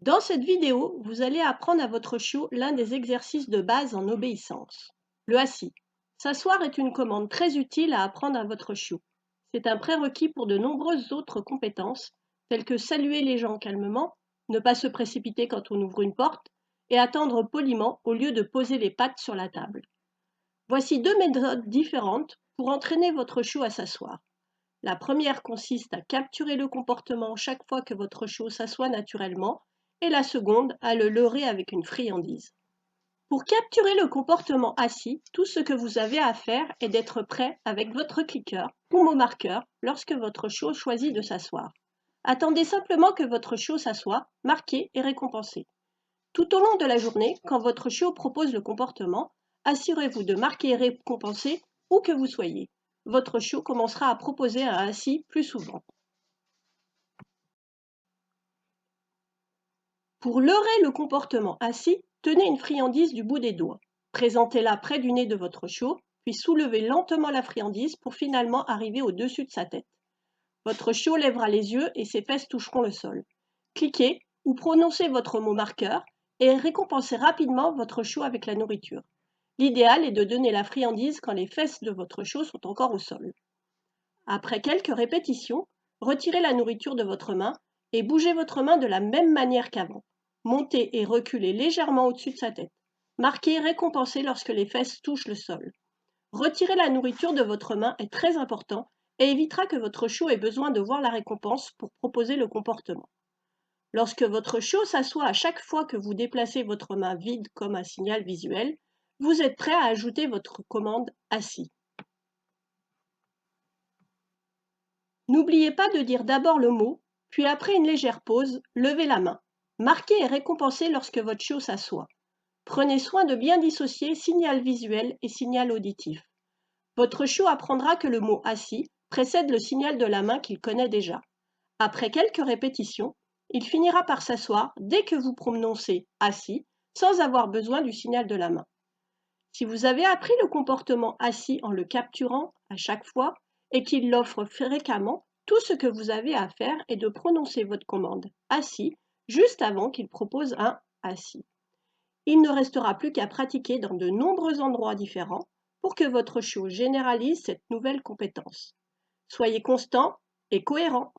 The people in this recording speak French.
Dans cette vidéo, vous allez apprendre à votre chiot l'un des exercices de base en obéissance. Le assis. S'asseoir est une commande très utile à apprendre à votre chiot. C'est un prérequis pour de nombreuses autres compétences, telles que saluer les gens calmement, ne pas se précipiter quand on ouvre une porte, et attendre poliment au lieu de poser les pattes sur la table. Voici deux méthodes différentes pour entraîner votre chiot à s'asseoir. La première consiste à capturer le comportement chaque fois que votre chiot s'assoit naturellement et la seconde à le leurrer avec une friandise. Pour capturer le comportement assis, tout ce que vous avez à faire est d'être prêt avec votre cliqueur ou mot marqueur lorsque votre chiot choisit de s'asseoir. Attendez simplement que votre chiot s'assoie, marquez et récompensez. Tout au long de la journée, quand votre chiot propose le comportement, assurez-vous de marquer et récompenser où que vous soyez. Votre chiot commencera à proposer un assis plus souvent. Pour leurrer le comportement assis, tenez une friandise du bout des doigts. Présentez-la près du nez de votre chiot, puis soulevez lentement la friandise pour finalement arriver au-dessus de sa tête. Votre chiot lèvera les yeux et ses fesses toucheront le sol. Cliquez ou prononcez votre mot marqueur et récompensez rapidement votre chiot avec la nourriture. L'idéal est de donner la friandise quand les fesses de votre chiot sont encore au sol. Après quelques répétitions, retirez la nourriture de votre main et bougez votre main de la même manière qu'avant. Montez et reculez légèrement au-dessus de sa tête. Marquez et récompensez lorsque les fesses touchent le sol. Retirer la nourriture de votre main est très important et évitera que votre chiot ait besoin de voir la récompense pour proposer le comportement. Lorsque votre chiot s'assoit à chaque fois que vous déplacez votre main vide comme un signal visuel, vous êtes prêt à ajouter votre commande assis. N'oubliez pas de dire d'abord le mot, puis après une légère pause, levez la main. Marquez et récompensez lorsque votre chiot s'assoit. Prenez soin de bien dissocier signal visuel et signal auditif. Votre chiot apprendra que le mot assis précède le signal de la main qu'il connaît déjà. Après quelques répétitions, il finira par s'asseoir dès que vous prononcez assis, sans avoir besoin du signal de la main. Si vous avez appris le comportement assis en le capturant à chaque fois et qu'il l'offre fréquemment, tout ce que vous avez à faire est de prononcer votre commande assis juste avant qu'il propose un assis. Il ne restera plus qu'à pratiquer dans de nombreux endroits différents pour que votre chiot généralise cette nouvelle compétence. Soyez constant et cohérent.